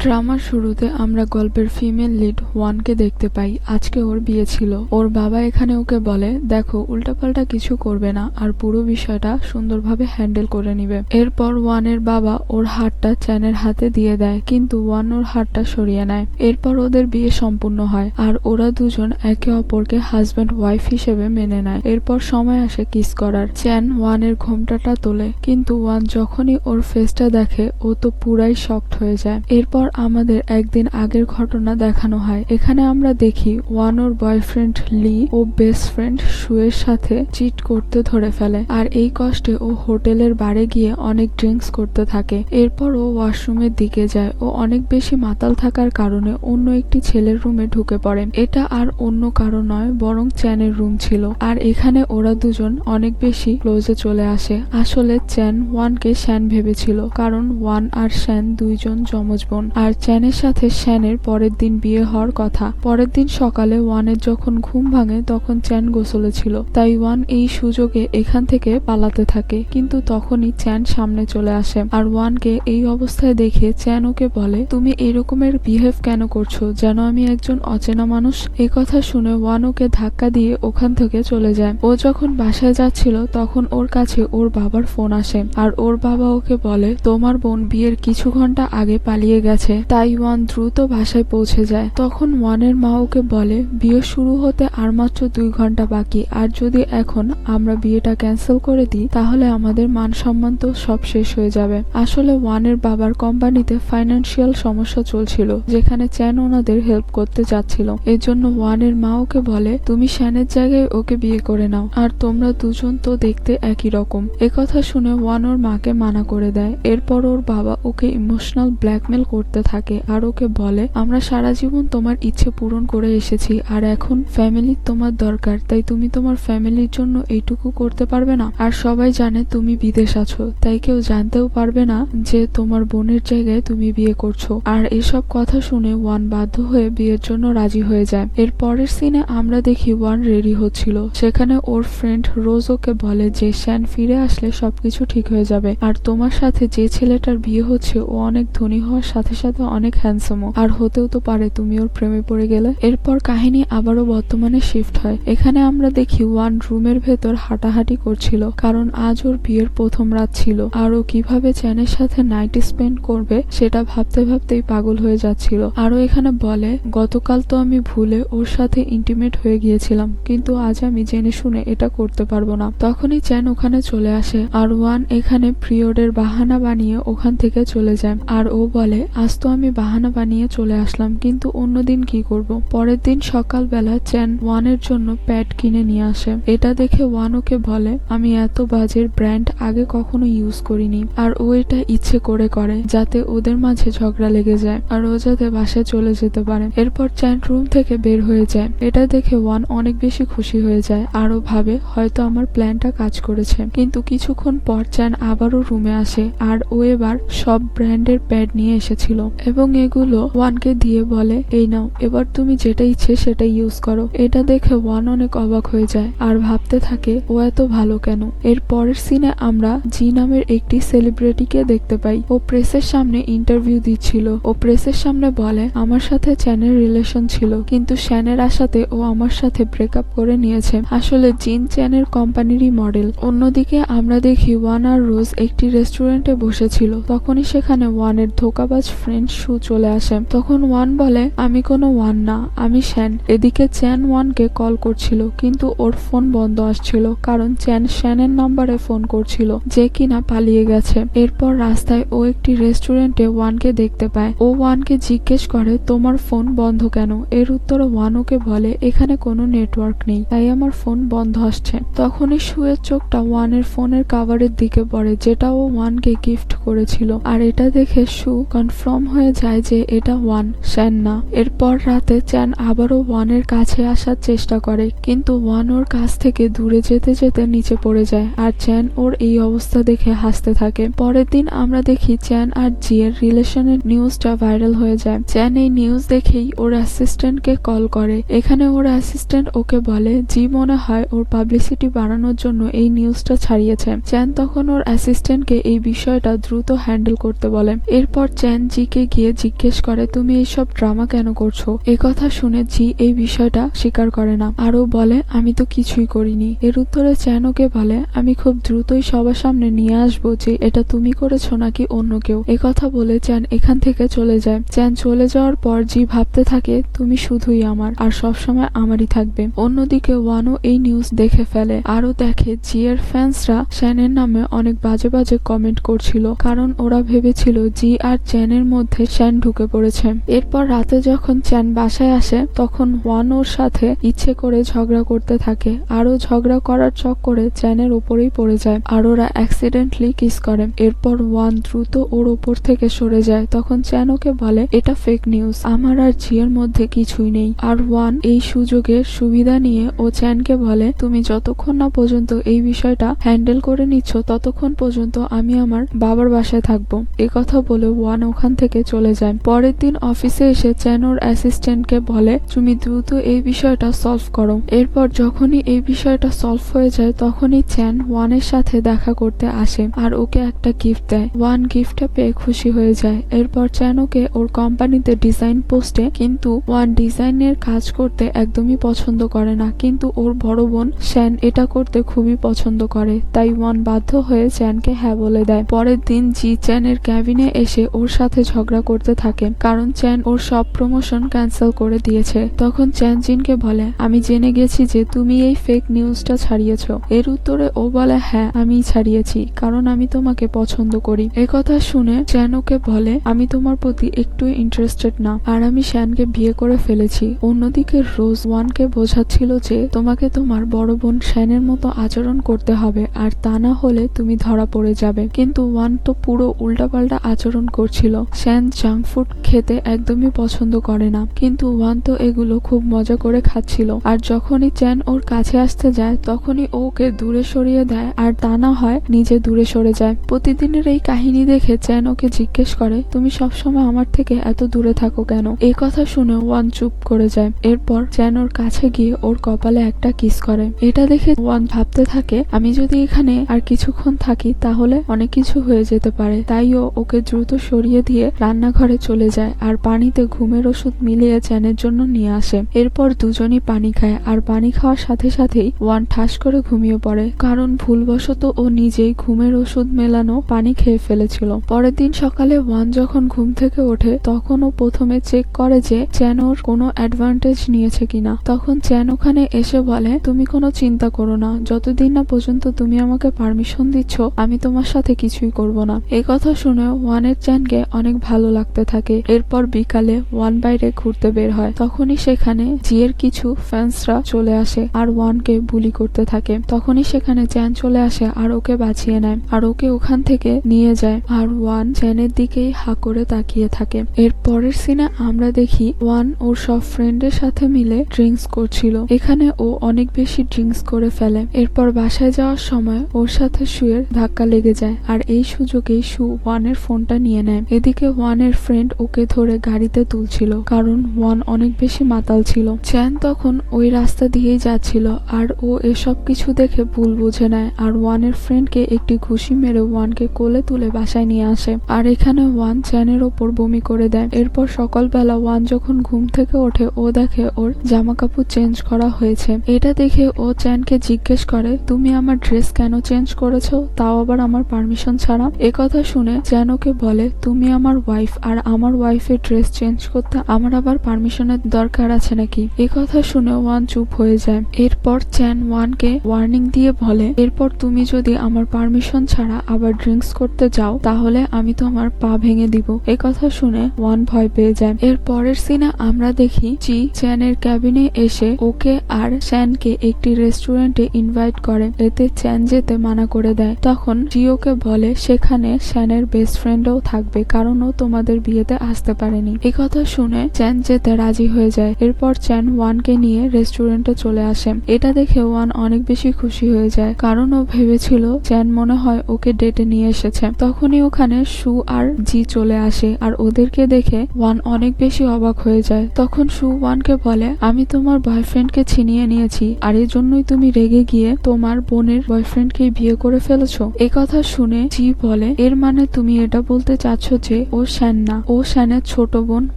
ড্রামার শুরুতে আমরা গল্পের ফিমেল লিড ওয়ানকে দেখতে পাই। আজকে ওর বিয়ে ছিল। ওর বাবা এখানে ওকে বলে, দেখো উল্টাপাল্টা কিছু করবে না আর পুরো বিষয়টা সুন্দরভাবে হ্যান্ডেল করে নিবে। এরপর ওয়ানের বাবা ওর হাতটা চ্যানের হাতে দিয়ে দেয়, কিন্তু ওয়ান ওর হাতটা সরিয়ে নেয়। এরপর ওদের বিয়ে সম্পূর্ণ হয় আর ওরা দুজন একে অপরকে হাজব্যান্ড ওয়াইফ হিসেবে মেনে নেয়। এরপর সময় আসে কিস করার। চ্যান ওয়ানের ঘোমটাটা তোলে, কিন্তু ওয়ান যখনই ওর ফেসটা দেখে ও তো পুরাই শকড হয়ে যায়। এরপর আমাদের একদিন আগের ঘটনা দেখানো হয়। এখানে আমরা দেখি ওয়ান ওর বয়ফ্রেন্ড লি ও বেস্ট ফ্রেন্ড শুয়ের সাথে চিট করতে ধরে ফেলে, আর এই কষ্টে ও হোটেলের বারে গিয়ে অনেক ড্রিঙ্কস করতে থাকে। এরপর ও ওয়াশরুমের দিকে যায় ও অনেক বেশি মাতাল থাকার কারণে অন্য একটি ছেলের রুমে ঢুকে পড়ে। এটা আর অন্য কারো নয়, বরং চ্যানের রুম ছিল। আর এখানে ওরা দুজন অনেক বেশি ক্লোজে চলে আসে। আসলে চ্যান ওয়ানকে শ্যান ভেবেছিল, কারণ ওয়ান আর শ্যান দুইজন যমজ বোন। আর চ্যানের সাথে শ্যানের পরের দিন বিয়ে হওয়ার কথা। পরের দিন সকালে ওয়ানের যখন ঘুম ভাঙে তখন চ্যান গোসলে ছিল, তাই ওয়ান এই সুযোগে এখান থেকে পালাতে থাকে। কিন্তু তখনই চ্যান সামনে চলে আসে আর ওয়ানকে এই অবস্থায় দেখে চ্যান ওকে বলে, তুমি এরকমের বিহেভ কেন করছো, যেন আমি একজন অচেনা মানুষ। এই কথা শুনে ওয়ান ওকে ধাক্কা দিয়ে ওখান থেকে চলে যায়। ও যখন বাসায় যাচ্ছিল তখন ওর কাছে ওর বাবার ফোন আসে আর ওর বাবা ওকে বলে, তোমার বোন বিয়ের কিছু ঘন্টা আগে পালিয়ে গেছে। তাই ওয়ান দ্রুত বাসায় পৌঁছে যায়। তখন ওয়ানের মা ওকে বলে, বিয়ে শুরু হতে আর মাত্র 2 ঘন্টা বাকি, আর যদি এখন আমরা বিয়েটা ক্যান্সেল করে দিই তাহলে আমাদের মান সম্মান তো সব শেষ হয়ে যাবে। আসলে ওয়ানের বাবার কোম্পানিতে ফাইন্যান্সিয়াল সমস্যা চলছিল, যেখানে চ্যান ওনাদের হেল্প করতে যাচ্ছিল। এর জন্য ওয়ানের মা ওকে বলে, তুমি শ্যানের জায়গায় ওকে বিয়ে করে নাও, আর তোমরা দুজন তো দেখতে একই রকম। একথা শুনে ওয়ান ওর মাকে মানা করে দেয়। এরপর ওর বাবা ওকে ইমোশনাল ব্ল্যাকমেল করতে থাকে আর ওকে বলে, আমরা সারা জীবন তোমার ইচ্ছে পূরণ করে এসেছি, আর এখন ফ্যামিলির তোমার দরকার, তাই তুমি তোমার ফ্যামিলির জন্য এইটুকু করতে পারবে না। আর সবাই জানে তুমি বিদেশ আছো, তাই কেউ জানতেও পারবে না যে তোমার বোনের জায়গায় তুমি বিয়ে করছো। আর এসব কথা শুনে ওয়ান বাধ্য হয়ে বিয়ের জন্য রাজি হয়ে যায়। এর পরের সিনে আমরা দেখি ওয়ান রেডি হচ্ছিল। সেখানে ওর ফ্রেন্ড রোজ ওকে বলে যে শ্যান ফিরে আসলে সবকিছু ঠিক হয়ে যাবে, আর তোমার সাথে যে ছেলেটার বিয়ে হচ্ছে ও অনেক ধনী হওয়ার সাথে সাথে অনেক হ্যান্ডসামও, আর হতেও তো পারে তুমি ওর প্রেমে পড়ে গেলে। এরপর কাহিনী আবারও বর্তমানে শিফট হয়। এখানে আমরা দেখি ওয়ান রুমের ভেতর হাঁটাহাঁটি করছিল, কারণ আজ ওর বিয়ের প্রথম রাত ছিল আর ও কিভাবে চ্যানের সাথে নাইট স্পেন্ড করবে সেটা ভাবতে ভাবতেই পাগল হয়ে যাচ্ছিল। আরও এখানে বলে, গতকাল তো আমি ভুলে ওর সাথে ইন্টিমেট হয়ে গিয়েছিলাম, কিন্তু আজ আমি জেনে শুনে এটা করতে পারবো না। তখনই চ্যান ওখানে চলে আসে আর ওয়ান এখানে পিরিয়ডের বাহানা বানিয়ে ওখান থেকে চলে যায়। আর ও বলে, আজ তো আমি বাহানা বানিয়ে চলে আসলাম, কিন্তু অন্যদিন কি করব। পরের দিন সকালবেলা চ্যান ওয়ানের জন্য প্যাড কিনে নিয়ে আসে। এটা দেখে ওয়ান ওকে বলে, আমি এত বাজের ব্র্যান্ড আগে কখনো ইউজ করিনি। আর ও এটা ইচ্ছে করে যাতে ওদের মাঝে ঝগড়া লেগে যায় আর ও যাতে বাসায় চলে যেতে পারে। এরপর চ্যান রুম থেকে বের হয়ে যায়। এটা দেখে ওয়ান অনেক বেশি খুশি হয়ে যায় আর ও ভাবে হয়তো আমার প্ল্যানটা কাজ করেছে। কিন্তু কিছুক্ষণ পর চ্যান আবারও রুমে আসে আর ও এবার সব ব্র্যান্ডের প্যাড নিয়ে এসেছিল এবং এগুলো ওয়ানকে দিয়ে বলে, এই নাও, এবার তুমি যেটা ইচ্ছে সেটা ইউজ করো। এটা দেখে ওয়ান অনেক অবাক হয়ে যায় আর ভাবতে থাকে ও এত ভালো কেন। এর পরের সিনে আমরা জি নামের একটি সেলিব্রিটিকে দেখতে পাই। ও প্রেসের সামনে ইন্টারভিউ দিচ্ছিল। ও প্রেসের সামনে বলে, আমার সাথে চ্যানের রিলেশন ছিল, কিন্তু শ্যানের আশাতে ও আমার সাথে ব্রেকআপ করে নিয়েছে। আসলে জিন চ্যানের কোম্পানিরই মডেল। অন্যদিকে আমরা দেখি ওয়ান আর রোজ একটি রেস্টুরেন্টে বসেছিল। তখনই সেখানে ওয়ানের ধোঁকাবাজ ফ্রেন্ড শু চলে আসে। তখন ওয়ান বলে, আমি কোনো ওয়ান না, আমি শ্যান। এদিকে চ্যান ওয়ানকে কল করছিল, কিন্তু ওর ফোন বন্ধ আসছিল, কারণ চ্যান শ্যানের নাম্বারে ফোন করছিল, যে কিনা পালিয়ে গেছে। এরপর রাস্তায় ও একটি রেস্টুরেন্টে ওয়ানকে দেখতে পায়। ও ওয়ানকে জিজ্ঞেস করে, তোমার ফোন বন্ধ কেন? এর উত্তরে ওয়ান ওকে বলে, এখানে কোনো নেটওয়ার্ক নেই, তাই আমার ফোন বন্ধ আসছে। তখনই শুয়ের চোখটা ওয়ানের ফোনের কাভারের দিকে পড়ে, যেটা ও ওয়ানকে গিফট করেছিল। আর এটা দেখে শু কনফার্ম হয়ে যায় যে এটা ওয়ান, শ্যান না। এরপর রাতে চ্যান আবারও ওয়ানের কাছে আসার চেষ্টা করে, কিন্তু ওয়ান ওর কাছ থেকে দূরে যেতে যেতে নিচে পড়ে যায় আর চ্যান ওর এই অবস্থা দেখে হাসতে থাকে। পরের দিন আমরা দেখি চ্যান আর জি এর রিলেশনের নিউজটা ভাইরাল হয়ে যায়। চ্যান এই নিউজ দেখেই ওর অ্যাসিস্ট্যান্টকে কল করে। এখানে ওর অ্যাসিস্ট্যান্ট ওকে বলে, জি মনে হয় ওর পাবলিসিটি বাড়ানোর জন্য এই নিউজটা ছাড়িয়েছে। চ্যান তখন ওর অ্যাসিস্ট্যান্টকে এই বিষয়টা দ্রুত হ্যান্ডেল করতে বলে। এরপর চ্যান জি জিকে গিয়ে জিজ্ঞেস করে তুমি এইসব ড্রামা কেন করছো। কথা শুনে জি এই বিষয়টা স্বীকার করে না, আরও বলে আমি তো কিছুই করিনি। এর উত্তরে চ্যান ওকে বলে আমি খুব দ্রুতই সবার সামনে নিয়ে আসবো যে এটা তুমি করেছো নাকি অন্য কেউ। কথা বলে চ্যান এখান থেকে চলে যায়। চ্যান চলে যাওয়ার পর জি ভাবতে থাকে তুমি শুধুই আমার আর সবসময় আমারই থাকবে। অন্যদিকে ওয়ানও এই নিউজ দেখে ফেলে, আরও দেখে জি এর ফ্যান্সরা চ্যানের নামে অনেক বাজে বাজে কমেন্ট করছিল, কারণ ওরা ভেবেছিল জি আর চ্যানের মধ্যে চ্যান ঢুকে পড়েছে। এরপর রাতে যখন চ্যান বাসায় আসে তখন ওয়ান ওর সাথে ইচ্ছে করে ঝগড়া করতে থাকে, আরও ঝগড়া করার চক্করে চ্যানের উপরেই পড়ে যায় আর ওরা অ্যাক্সিডেন্টলি কিস করে। এরপর ওয়ান দ্রুত ওর ওপর থেকে সরে যায়, তখন চ্যান ওকে বলে এটা ফেক নিউজ, আমার আর জিয়ের মধ্যে কিছুই নেই। আর ওয়ান এই সুযোগের সুবিধা নিয়ে ও চ্যানকে বলে তুমি যতক্ষণ না পর্যন্ত এই বিষয়টা হ্যান্ডেল করে নিচ্ছ ততক্ষণ পর্যন্ত আমি আমার বাবার বাসায় থাকবো। কথা বলে ওয়ান ওখান থেকে চলে যায়। পরের দিন অফিসে এসে চ্যান ওর অ্যাসিস্ট্যান্টকে বলে তুমি দ্রুত এই বিষয়টা সলভ করো। এরপর যখনই এই বিষয়টা সলভ হয়ে যায় তখনই চ্যান ওয়ানের সাথে দেখা করতে আসে আর ওকে একটা গিফট দেয়। ওয়ান গিফটটা পেয়ে খুশি হয়ে যায়। এরপর চ্যান ওকে ওর কোম্পানিতে ডিজাইন পোস্টে, কিন্তু ওয়ান ডিজাইনের কাজ করতে একদমই পছন্দ করে না, কিন্তু ওর বড় বোন চ্যান এটা করতে খুবই পছন্দ করে, তাই ওয়ান বাধ্য হয়ে চ্যানকে হ্যাঁ বলে দেয়। পরের দিন জি চ্যানের ক্যাবিনে এসে ওর সাথে ঝগড়া করতে থাকে, কারণ চ্যান ওর সব প্রমোশন ক্যান্সেল করে দিয়েছে। তখন চ্যান জিনকে বলে আমি জেনে গেছি যে তুমি এই ফেক নিউজটা ছাড়িয়েছ। এর উত্তরে ও বলে হ্যাঁ আমিই ছাড়িয়েছি, কারণ আমি তোমাকে পছন্দ করি। কথা শুনে চ্যান ওকে বলে আমি তোমার প্রতি একটু ইন্টারেস্টেড না আর আমি শ্যানকে বিয়ে করে ফেলেছি। অন্যদিকে রোজ ওয়ানকে বোঝাচ্ছিল যে তোমাকে তোমার বড় বোন শ্যানের মতো আচরণ করতে হবে, আর তা না হলে তুমি ধরা পড়ে যাবে। কিন্তু ওয়ান তো পুরো উল্টাপাল্টা আচরণ করছিল। শ্যান জাঙ্ক ফুড খেতে একদমই পছন্দ করে না, কিন্তু ওয়ান তো এগুলো খুব মজা করে খাচ্ছিল। আর যখনই চ্যান ওর কাছে আসতে যায় তখনই ওকে দূরে সরিয়ে দেয়, আর তা না হয় নিজে দূরে সরে যায়। প্রতিদিনের এই কাহিনী দেখে চ্যান ওকে জিজ্ঞেস করে তুমি সবসময় আমার থেকে এত দূরে থাকো কেন। কথা শুনে ওয়ান চুপ করে যায়। এরপর চ্যান ওর কাছে গিয়ে ওর কপালে একটা কিস করে। এটা দেখে ওয়ান ভাবতে থাকে আমি যদি এখানে আর কিছুক্ষণ থাকি তাহলে অনেক কিছু হয়ে যেতে পারে, তাই ও ওকে দ্রুত সরিয়ে দিয়ে রান্নাঘরে চলে যায় আর পানিতে ঘুমের ওষুধ মিলিয়ে চ্যানের জন্য নিয়ে আসে। এরপর দুজনই পানি খায়, আর পানি খাওয়ার সাথে সাথেই ওয়ান ঠাস করে ঘুমিয়ে পড়ে, কারণ ভুলবশত ও নিজেই ঘুমের ওষুধ মেলানো পানি খেয়ে ফেলেছিল। পরের দিন সকালে ওয়ান যখন ঘুম থেকে ওঠে তখন ও প্রথমে চেক করে যে চ্যান ওর কোনো অ্যাডভান্টেজ নিয়েছে কিনা। তখন চ্যান ওখানে এসে বলে তুমি কোনো চিন্তা করো না, যতদিন না পর্যন্ত তুমি আমাকে পারমিশন দিচ্ছ আমি তোমার সাথে কিছুই করব না। কথা শুনে ওয়ানের চ্যানকে অনেক ভালো লাগতে থাকে। এরপর বিকালে ওয়ান বাইরে ঘুরতে বের হয়, তখনই সেখানে জিয়ের কিছু ফ্যান্সরা চলে আসে আর ওয়ানকে বুলি করতে থাকে। তখনই সেখানে চ্যান চলে আসে আর ওকে বাঁচিয়ে নেয় আর ওকে ওখান থেকে নিয়ে যায়, আর ওয়ান চ্যানের দিকেই হা করে তাকিয়ে থাকে। এর পরের সিনে আমরা দেখি ওয়ান ওর সব ফ্রেন্ডের সাথে মিলে ড্রিঙ্কস করছিল। এখানে ও অনেক বেশি ড্রিঙ্কস করে ফেলে। এরপর বাসায় যাওয়ার সময় ওর সাথে শুয়ের ধাক্কা লেগে যায়, আর এই সুযোগেই শু ওয়ানের ফোনটা নিয়ে নেয়। এদিকে ওয়ানের ফ্রেন্ড ওকে ধরে গাড়িতে তুলছিল, কারণ ওয়ান অনেক বেশি মাতাল ছিল। চ্যান তখন ওই রাস্তা দিয়েই যাচ্ছিল আর ও এসব কিছু দেখে ভুল বুঝে নেয়, আর ওয়ানের ফ্রেন্ডকে একটি ঘুষি মেরে ওয়ানকে কোলে তুলে বাসায় নিয়ে আসে। আর এখানে ওয়ান চ্যানের ওপর বমি করে দেয়। এরপর সকালবেলা ওয়ান যখন ঘুম থেকে ওঠে ও দেখে ওর জামা কাপড় চেঞ্জ করা হয়েছে। এটা দেখে ও চ্যানকে জিজ্ঞেস করে তুমি আমার ড্রেস কেন চেঞ্জ করেছো, তাও আবার আমার পারমিশন ছাড়া। কথা শুনে চ্যান ওকে বলে তুমি আমার ওয়াইফ, আর আমার ওয়াইফের ড্রেস চেঞ্জ করতে আমার আবার পারমিশনের দরকার আছে নাকি। কথা শুনে ওয়ান চুপ হয়ে যায়। এরপর চ্যান ওয়ানকে ওয়ার্নিং দিয়ে বলে এরপর তুমি যদি আমার পারমিশন ছাড়া আবার ড্রিঙ্কস করতে যাও তাহলে আমি তোমার পা ভেঙে দিব। কথা শুনে ওয়ান ভয় পেয়ে যায়। এর পরের সিনে আমরা দেখি জি চ্যানের ক্যাবিনে এসে ওকে আর চ্যানকে একটি রেস্টুরেন্টে ইনভাইট করে, এতে চ্যান যেতে মানা করে দেয়। তখন জি ওকে বলে সেখানে চ্যানের বেস্ট ফ্রেন্ডও থাকবে, কারণ ও তোমাদের বিয়েতে আসতে পারেনি। কথা শুনে চ্যান যেতে রাজি হয়ে যায়। এরপর চ্যান ওয়ানকে নিয়ে রেস্টুরেন্টে চলে আসে। এটা দেখে ওয়ান অনেক বেশি খুশি হয়ে যায়, কারণ ও ভেবেছিল চ্যান মনে হয় ওকে ডেটে নিয়ে এসেছে। তখনই ওখানে শু আর জি চলে আসে, আর ওদেরকে দেখে ওয়ান অনেক বেশি অবাক হয়ে যায়। তখন শু ওয়ানকে বলে আমি তোমার বয়ফ্রেন্ডকে ছিনিয়ে নিয়েছি, আর এই জন্যই তুমি রেগে গিয়ে তোমার বোনের বয়ফ্রেন্ডকে বিয়ে করে ফেলেছো। কথা শুনে জি বলে এর মানে তুমি এটা বলতে চাচ্ছ যে ও শ্যান না, ও শ্যানের ছোট বোন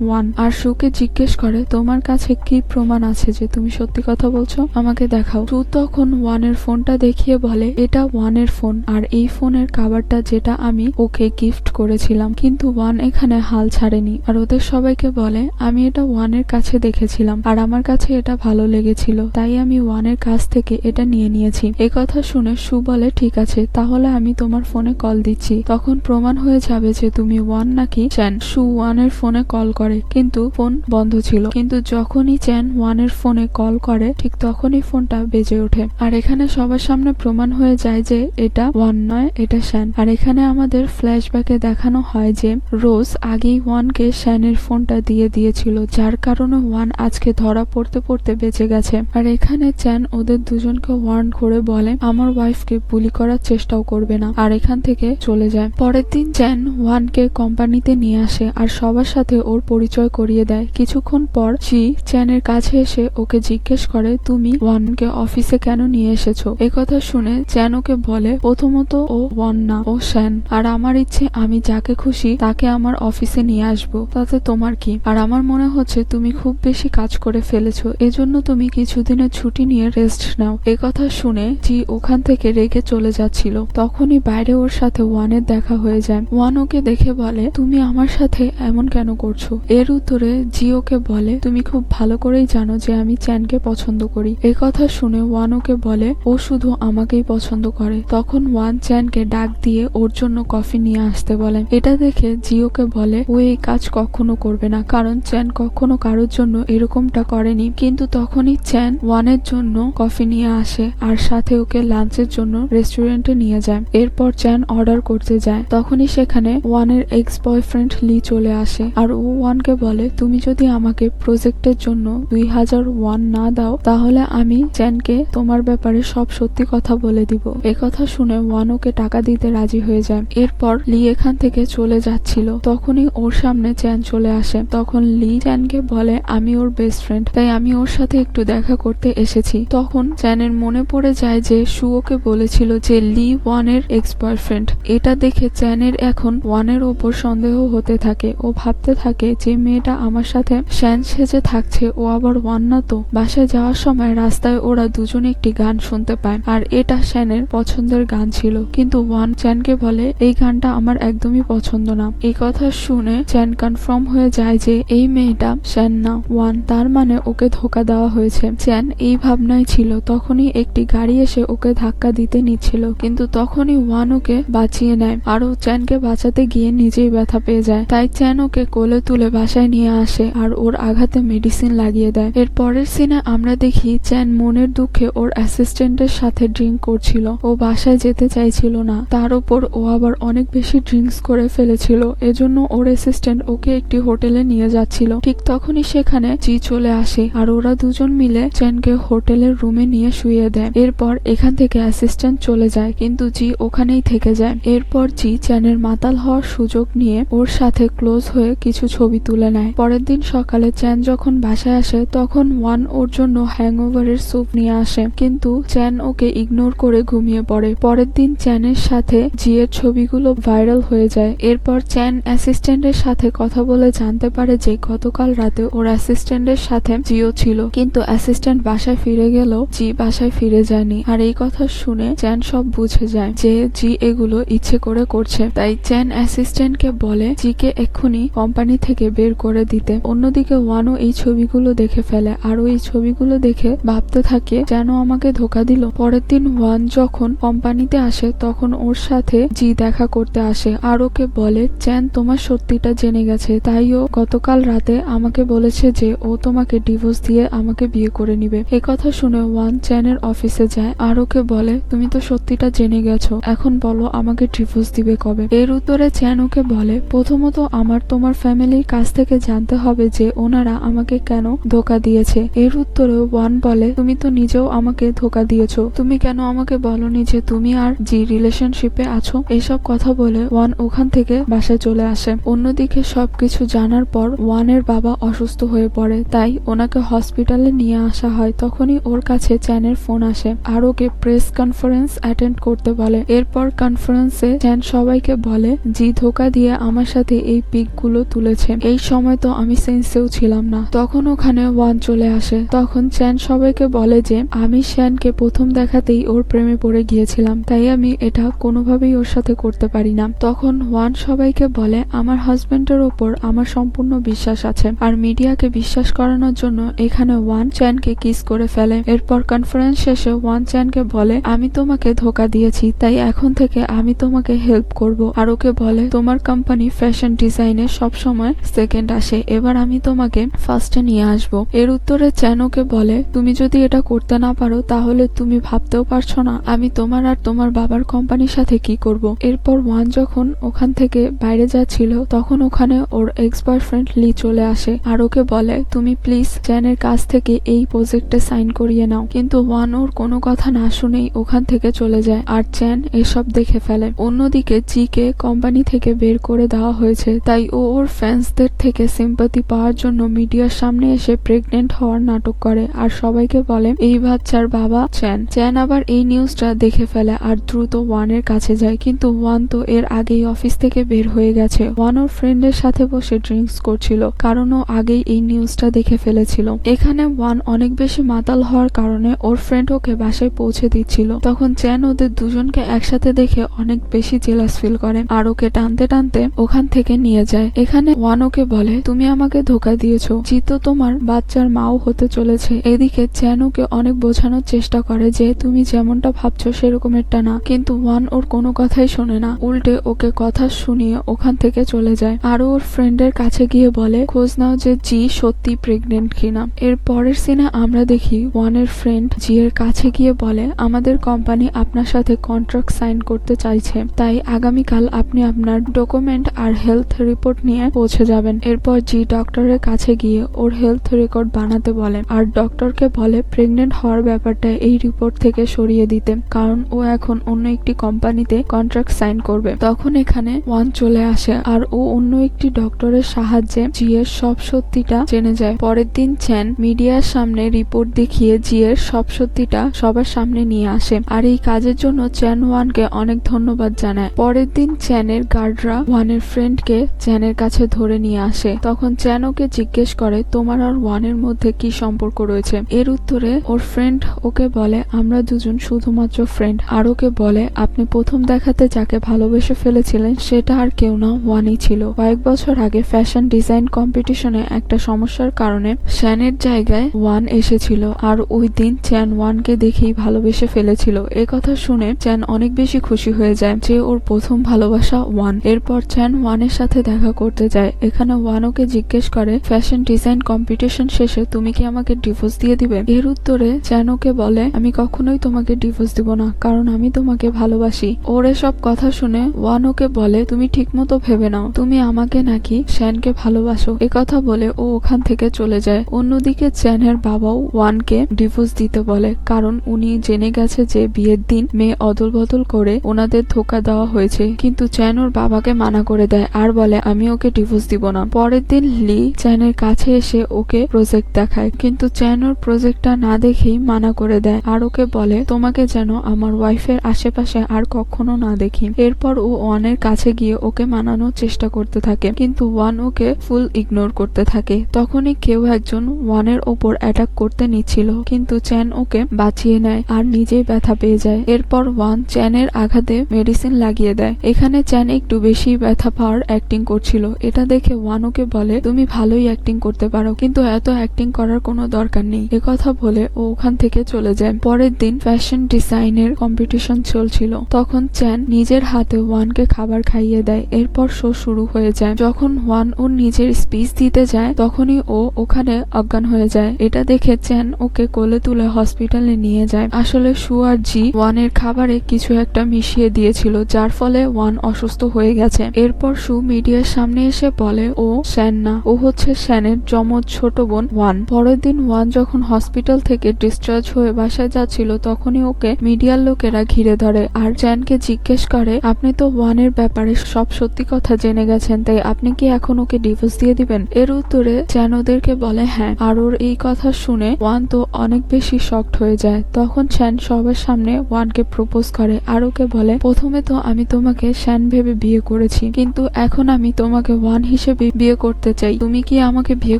ওয়ান। আর সুকে জিজ্ঞেস করে তোমার কাছে কি প্রমাণ আছে যে তুমি সত্যি কথা বলছো, আমাকে দেখাও। সু তখন ওয়ানের ফোনটা দেখিয়ে বলে এটা ওয়ানের ফোন, আর এই ফোনের কাভারটা যেটা আমি ওকে গিফট করেছিলাম। কিন্তু ওয়ান এখানে হাল ছাড়েনি আর ওদের সবাইকে বলে আমি এটা ওয়ানের কাছে দেখেছিলাম আর আমার কাছে এটা ভালো লেগেছিল, তাই আমি ওয়ানের কাছ থেকে এটা নিয়ে নিয়েছি। এ কথা শুনে সু বলে ঠিক আছে, তাহলে আমি তোমার ফোনে কল দিচ্ছি, তখন প্রমাণ হয়ে যাবে যে তুমি ওয়ান নাকি চ্যান। সু ওয়ানের ফোনে কল করে কিন্তু ফোন বন্ধ ছিল, কিন্তু যখনই চ্যান ওয়ানের ফোনে কল করে ঠিক তখনই ফোনটা বেজে ওঠে। আর এখানে সবার সামনে প্রমাণ হয়ে যায় যে এটা ওয়ান নয়, এটা শ্যান। আর এখানে আমাদের ফ্ল্যাশব্যাকে দেখানো হয় যে রোজ আগেই ওয়ানকে শ্যানের ফোনটা দিয়ে দিয়েছিল, যার কারণে ওয়ান আজকে ধরা পড়তে পড়তে বেঁচে গেছে। আর এখানে চ্যান ওদের দুজনকে ওয়ার্ন করে বলে আমার ওয়াইফকে বুলি করার চেষ্টাও করবে না, আর এখান থেকে চলে যায়। পরের দিন চ্যান ওয়ানকে কোম্পানিতে নিয়ে আসে আর সবার সাথে ওর পরিচয় করিয়ে দেয়। কিছুক্ষণ পর জি চ্যানের কাছে এসে ওকে জিজ্ঞেস করে তুমি ওয়ানকে অফিসে কেন নিয়ে এসেছো। একথা শুনে চ্যান ওকে বলে প্রথমত ও ওয়ান না, ও শ্যান, আর আমার ইচ্ছে আমি যাকে খুশি তাকে আমার অফিসে নিয়ে আসবো, তাতে তোমার কি। আর আমার মনে হচ্ছে তুমি খুব বেশি কাজ করে ফেলেছো, এজন্য তুমি কিছুদিনের ছুটি নিয়ে রেস্ট নাও। একথা শুনে জি ওখান থেকে রেগে চলে যাচ্ছিল, তখনই বাইরে ওর সাথে ওয়ানের দেখা হয়ে যায়। ওয়ান ওকে দেখে বলে তুমি আমার সাথে এমন কেন করছো। এর উত্তরে জি ওকে বলে তুমি খুব ভালো করেই জানো যে আমি চ্যানকে পছন্দ করি। এই কথা শুনে ওয়ান ওকে বলে ও শুধু আমাকেই পছন্দ করে। তখন ওয়ান চ্যানকে ডাক দিয়ে ওর জন্য কফি নিয়ে আসতে বলে। এটা দেখে জি ওকে বলে ও এই কাজ কখনো করবে না, কারণ চ্যান কখনো কারোর জন্য এরকমটা করেনি। কিন্তু তখনই চ্যান ওয়ানের জন্য কফি নিয়ে আসে আর সাথে ওকে লাঞ্চের জন্য রেস্টুরেন্টে নিয়ে যায়। এরপর চ্যান অর্ডার করতে যায়, তখনই সেখানে ওয়ানের এক্স বয়ফ্রেন্ড লি চলে আসে আর ও ওয়ানকে বলে তুমি যদি আমাকে প্রজেক্টের জন্য 2000 ওয়ান না দাও তাহলে আমি চ্যানকে তোমার ব্যাপারে সব সত্যি কথা বলে দিব। একথা শুনে ওয়ান ওকে টাকা দিতে রাজি হয়ে যায়। এরপর লি এখান থেকে চলে যাচ্ছিল, তখনই ওর সামনে চ্যান চলে আসে। তখন লি চ্যানকে বলে আমি ওর বেস্ট ফ্রেন্ড, তাই আমি ওর সাথে একটু দেখা করতে এসেছি। তখন চ্যানের মনে পড়ে যায় যে সু ওকে বলেছিল যে লি ওয়ানের এক্স বয়ফ্রেন্ড। এটা দেখে চ্যানের এখন ওয়ানের ওপর সন্দেহ হতে থাকে। ও ভাবতে থাকে যে মেয়েটা আমার সাথে শ্যান সেজে থাকছে ও আবার ওয়ান না তো। বাসায় যাওয়ার সময় রাস্তায় ওরা দুজনে একটি গান শুনতে পায় আর এটা শ্যানের পছন্দের গান ছিল, কিন্তু ওয়ান চ্যানকে বলে এই গানটা আমার একদমই পছন্দ না। এই কথা শুনে চ্যান কনফার্ম হয়ে যায় যে এই মেয়েটা শ্যান না, ওয়ান, তার মানে ওকে ধোকা দেওয়া হয়েছে। চ্যান এই ভাবনায় ছিল, তখনই একটি গাড়ি এসে ওকে ধাক্কা দিতে নিচ্ছিল, কিন্তু তখনই ওয়ান ওকে বাঁচিয়ে নেয় আর ও চ্যানকে বাঁচাতে গিয়ে নিজেই ব্যথা পেয়ে যায়। তাই চ্যান ওকে কোলে তুলে বাসায় নিয়ে আসে আর ওর আঘাতে মেডিসিন লাগিয়ে দেয়। এর পরের সিনে আমরা দেখি চ্যান মনের দুঃখে ওর অ্যাসিস্ট্যান্টের সাথে ড্রিঙ্ক করছিল। ও বাসায় যেতে চাইছিল না, তার উপর ও আবার অনেক বেশি ড্রিঙ্কস করে ফেলেছিল, এজন্য ওর অ্যাসিস্ট্যান্ট ওকে একটি হোটেলে নিয়ে যাচ্ছিল। ঠিক তখনই সেখানে জি চলে আসে আর ওরা দুজন মিলে চ্যানকে হোটেলের রুমে নিয়ে শুইয়ে দেয়। এরপর এখান থেকে অ্যাসিস্ট্যান্ট চলে যায়, কিন্তু জি ওখানেই থেকে যায়। এরপর জি চ্যানের মাতাল হওয়ার সুযোগ নিয়ে ওর সাথে ক্লোজ হয়ে কিছু ছবি তুলে নেয়। পরের দিন সকালে চ্যান যখন বাসায় আসে তখন ওয়ান ওর জন্য হ্যাংওভারের স্যুপ নিয়ে আসে, কিন্তু চ্যান ওকে ইগনোর করে ঘুমিয়ে পড়ে। পরের দিন চ্যানের সাথে জি এর ছবিগুলো ভাইরাল হয়ে যায়। এরপর চ্যান অ্যাসিস্ট্যান্টের সাথে কথা বলে জানতে পারে যে গতকাল রাতে ওর অ্যাসিস্ট্যান্টের সাথে জিও ছিল, কিন্তু অ্যাসিস্ট্যান্ট বাসায় ফিরে গেলেও জি বাসায় ফিরে যায়নি। আর এই কথা শুনে চ্যান সব বুঝে যায় যে জি এগুলো ইচ্ছে করে করছে। তাই চ্যান অ্যাসিস্ট্যান্টকে বলে জিকে এক্ষুনি কোম্পানি থেকে বের করে দিতে। অন্যদিকে ওয়ানও এই ছবিগুলো দেখে ফেলে আর ওই ছবিগুলো দেখে ভাবতে থাকে যেন আমাকে ধোকা দিল। পরের দিন ওয়ান যখন কোম্পানিতে আসে তখন ওর সাথে জি দেখা করতে আসে আর ওকে বলে চ্যান তোমার সত্যিটা জেনে গেছে, তাই ও গতকাল রাতে আমাকে বলেছে যে ও তোমাকে ডিভোর্স দিয়ে আমাকে বিয়ে করে নিবে। এই কথা শুনে ওয়ান চ্যানের অফিসে যায় আর ওকে বলে তুমি তো সত্যিটা জেনে গেছো, এখন বলো আমাকে ডিভোর্স দিবে কবে। এর উত্তরে চ্যান ওকে বলে প্রথমত আমার তোমার ফ্যামিলির কাছ থেকে জানতে হবে যে ওনারা আমাকে কেন ধোকা দিয়েছে। এর উত্তরে ওয়ান বলে তুমি তো নিজেও আমাকে ধোকা দিয়েছো, তুমি কেন আমাকে বলনি যে তুমি আর জি রিলেশনশিপে আছো। এইসব কথা বলে ওয়ান ওখান থেকে বাসায় চলে আসে। অন্যদিকে সবকিছু জানার পর ওয়ানের বাবা অসুস্থ হয়ে পড়ে, তাই ওনাকে হসপিটালে নিয়ে আসা হয়। তখনই ওর কাছে চ্যানের ফোন আসে আর ওকে প্রেস কনফারেন্স অ্যাটেন্ড করতে বলে। এরপর কনফারেন্সে চ্যান সবাইকে বলে জি ধোকা দিয়ে আমার সাথে এই পিকগুলো তুলেছে। এই সময় তো আমি সেন্সেও ছিলাম না। তখন ওখানে ওয়ান চলে আসে। তখন চ্যান সবাইকে বলে যে আমি শ্যানকে প্রথম দেখাতেই ওর প্রেমে পড়ে গিয়েছিলাম, তাই আমি এটা কোনোভাবেই ওর সাথে করতে পারি না। তখন ওয়ান সবাইকে বলে আমার হাজবেন্ডের ওপর আমার সম্পূর্ণ বিশ্বাস আছে। আর মিডিয়াকে বিশ্বাস করানোর জন্য এখানে ওয়ান চ্যানকে কিস করে ফেলে। এরপর কনফারেন্স শেষে ওয়ান চ্যানকে বলে আমি তোমাকে ধোকা দিয়েছি, তাই এখন থেকে আমি তোমাকে হেল্প করব। আর ওকে বলে তোমার কোম্পানি ফ্যাশন ডিজাইনে সবসময় সেকেন্ড আসে, এবার আমি তোমাকে ফার্স্টে নিয়ে আসবো। এর উত্তরে চ্যান ওকে বলে তুমি যদি এটা করতে না পারো তাহলে তুমি ভাবতেও পারছো না আমি তোমার আর তোমার বাবার কোম্পানির সাথে কি করব। এরপর ওয়ান যখন ওখান থেকে বাইরে যাচ্ছিল তখন ওখানে ওর এক্স বয়ফ্রেন্ড লি চলে আসে আর ওকে বলে তুমি প্লিজ চ্যানের কাছ থেকে এই প্রজেক্টে সাইন করিয়ে নাও। কিন্তু ওয়ান ওর কোনো কথা না শুনেই ওখান থেকে চলে যায় আর চ্যান এসব দেখে ফেলে। অন্যদিকে জি কে কোম্পানি থেকে বের করে দেওয়া হয়েছে, তাই ও ওর ফ্যান্সদের থেকে সিম্পাথি পাওয়ার জন্য মিডিয়ার সামনে এসে প্রেগনেন্ট হওয়ার নাটক করে আর সবাইকে বলে এই বাচ্চার বাবা চ্যান। চ্যান আবার এই নিউজটা দেখে ফেলে আর দ্রুত ওয়ানের কাছে যায়, কিন্তু ওয়ান তো এর আগেই অফিস থেকে বের হয়ে গেছে। ওয়ান ওর ফ্রেন্ডের সাথে বসে ড্রিঙ্কস করছিল কারণ ও আগেই এই নিউজটা দেখে ফেলেছিল। এখানে ওয়ান অনেক বেশি মাতাল হওয়ার কারণে ওর ফ্রেন্ড ওকে বাসায় পৌঁছে দিচ্ছিল। তখন চ্যান ওদের দুজনকে একসাথে দেখে অনেক বেশি জেলাস ফিল করে আর ওকে টানতে টানতে ওখান থেকে নিয়ে যায়। এখানে ওয়ান ওকে বলে তুমি আমাকে ধোকা দিয়েছো, জিতো তোমার বাচ্চার মাও হতে চলেছে। এদিকে চ্যান ওকে অনেক বোঝানোর চেষ্টা করে যে তুমি যেমনটা ভাবছো সেরকমেরটা না, কিন্তু ওয়ান ওর কোনো কথাই শোনে না, উল্টে ওকে কথা শুনিয়ে ওখান থেকে চলে যায়। আর ওর ফ্রেন্ডের কাছে গিয়ে বলে খোঁজ নাও যে জি সত্যি প্রেগনেন্ট কিনা। এর পরের সিনে আমরা দেখি ওয়ানের ফ্রেন্ড জি এর কাছে গিয়ে বলে আমাদের কোম্পানি আপনার সাথে কন্ট্রাক্ট সাইন করতে চাইছে, তাই আগামীকাল আপনি আপনার ডকুমেন্ট আর হেলথ রিপোর্ট নিয়ে পৌঁছে যাবেন। এরপর জি ডক্টরের কাছে গিয়ে ওর হেলথ রেকর্ড বানাতে বলে আর ডক্টরকে বলে প্রেগনেন্ট হওয়ার ব্যাপারটা এই রিপোর্ট থেকে সরিয়ে দিতে, কারণ ও এখন অন্য একটি কোম্পানিতে কন্ট্রাক্ট সাইন করবে। তখন এখানে ওয়ান চলে আসে আর ও অন্য একটি ডক্টরের সাহায্যে জি এর সব সত্যিটা জেনে যায়। পরের দিন চ্যান মিডিয়ার সামনে রিপোর্ট দেখিয়ে জি এর সব সত্যিটা সবার সামনে নিয়ে আসে আর এই কাজের জন্য চ্যান ওয়ানকে অনেক ধন্যবাদ জানায়। পরের দিন চ্যানের গার্ডরা ওয়ানের ফ্রেন্ডকে চ্যানের কাছে ধরে নিয়ে আসে। তখন চ্যান ওকে জিজ্ঞেস করে তোমার আর ওয়ানের মধ্যে কি সম্পর্ক রয়েছে। এর উত্তরে ওর ফ্রেন্ড ওকে বলে আমরা দুজন শুধুমাত্র ফ্রেন্ড। আর ওকে বলে আপনি প্রথম দেখাতে যাকে ভালোবেসে ফেলেছিলেন সেটা আর কেউ না ওয়ানই ছিল। কয়েক বছর আগে ফ্যাশন ডিজাইন কম্পিটিশনে একটা সমস্যার কারণে শ্যানের জায়গায় ওয়ান এসেছিল আর ওই দিন চ্যান ওয়ানকে দেখেই ভালোবেসে ফেলেছিল। কথা শুনে চ্যান অনেক বেশি খুশি হয়ে যায় যে ওর প্রথম ভালোবাসা ওয়ান। এরপর চ্যান ওয়ানের সাথে দেখা করতে যায়। এখানে ওয়ান ওকে জিজ্ঞেস করে ফ্যাশন ডিজাইন কম্পিটিশন শেষে তুমি কি আমাকে ডিভোর্স দিয়ে দিবে। এর উত্তরে চ্যান ওকে বলে আমি কখনোই তোমাকে ডিভোর্স দিব না, কারণ আমি তোমাকে ভালোবাসি। ওর এসব কথা শুনে ওয়ান ওকে বলে তুমি ঠিকমতো ভেবে নাও, তুমি আমাকে নাকি শ্যানকে ভালোবাসো। কথা বলে ও ওখান থেকে চলে যায়। অন্যদিকে চ্যানের বাবাও ওয়ানকে ডিভোর্স দিতে বলে, কারণ উনি জেনে গেছে যে বিয়ের দিন মেয়ে অদল বদল করে ওনাদের ধোকা দেওয়া হয়েছে, কিন্তু চ্যান ওর বাবাকে মানা করে দেয় আর বলে আমি ওকে ডিভোর্স দিব না। পরের দিন লি চ্যানের কাছে এসে ওকে প্রজেক্ট দেখায়, কিন্তু চ্যান ওর প্রজেক্টটা না দেখেই মানা করে দেয় আর ওকে বলে তোমাকে যেন আমার ওয়াইফের আশেপাশে আর কখনো না দেখি। এরপর ও ওয়ানের কাছে গিয়ে ওকে মানানোর চেষ্টা করতে থাকে, কিন্তু ওয়ান ওকে ফুল ইগনোর করতে থাকে। তখনই কেউ একজন ওয়ানের ওপর অ্যাটাক করতে নিচ্ছিল, কিন্তু চ্যান ওকে বাঁচিয়ে নেয় আর নিজেই ব্যথা পেয়ে যায়। এরপর ওয়ান চ্যানের আঘাতে মেডিসিন লাগিয়ে দেয়। এখানে চ্যান একটু বেশি ব্যথা পাওয়ার অ্যাক্টিং করছিল। এটা দেখে ওয়ান ওকে বলে তুমি ভালোই অ্যাক্টিং করতে পারো, কিন্তু এত অ্যাক্টিং করার কোনো দরকার নেই। কথা বলে ও ওখান থেকে চলে যায়। পরের দিন ফ্যাশন ডিজাইনের কম্পিটিশন চলছিল। তখন চ্যান নিজের হাতে ওয়ানকে খাবার খাইয়ে দেয়। এরপর শো শুরু হয়ে যায়। যখন ওয়ান ওর নিজের স্পিচ দিতে যায় তখনই ও ওখানে অজ্ঞান হয়ে যায়। এটা দেখে চ্যান ওকে কোলে তুলে হসপিটালে নিয়ে যায়। আসলে সু আর জি ওয়ানের খাবারে কিছু একটা মিশিয়ে দিয়েছিল, যার ফলে ওয়ান অসুস্থ হয়ে গেছে। এরপর সু মিডিয়ার সামনে এসে বলে ও শ্যান না, ও হচ্ছে শ্যানের যমজ ছোট বোন ওয়ান। পরের দিন ওয়ান যখন হসপিটাল থেকে ডিসচার্জ হয়ে বাসায় যাচ্ছিল তখনই ওকে মিডিয়ার লোকেরা ঘিরে ধরে আর চ্যানকে জিজ্ঞেস করে আপনি তো ওয়ানের ব্যাপারে সব সত্যি কথা জেনে গেছেন, তাই আপনি কি এখন ওকে ডিভোর্স দিয়ে দিবেন। এর উত্তরে চ্যান ওদেরকে বলে হ্যাঁ। আর ওর এই কথা শুনে ওয়ান তো অনেক বেশি শকড হয়ে যায়। তখন চ্যান সবার সামনে ওয়ানকে প্রপোজ করে আর ওকে বলে প্রথমে তো আমি তোমাকে শ্যান ভেবে বিয়ে করেছি, কিন্তু এখন আমি তোমাকে ওয়ান হিসেবে বিয়ে করতে চাই, তুমি কি আমাকে বিয়ে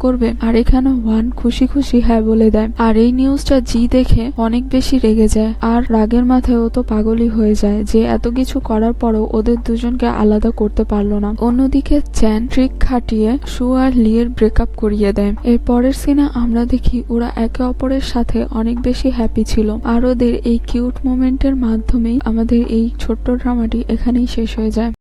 করবে? আর এখানে ওয়ান খুশি খুশি হ্যাঁ বলে দেয়। আর এই নিউজটা জি দেখে অনেক বেশি রেগে যায়, আর রাগের মাথায় ও তো পাগলই হয়ে যায় যে এত কিছু করার পরও ওদের দুজনকে আলাদা করতে পারলো না। অন্যদিকে চ্যান ট্রিক খাটিয়ে সু আর লিয়ের ব্রেকআপ করিয়ে দেয়। এর পরের সিনে আমরা দেখি ওরা একে অপরের সাথে অনেক বেশি হ্যাপি ছিল, আর ওদের এই কিউট মোমেন্টের মাধ্যমেই আমাদের এই ছোট্ট ড্রামাটি এখানেই শেষ হয়ে যায়।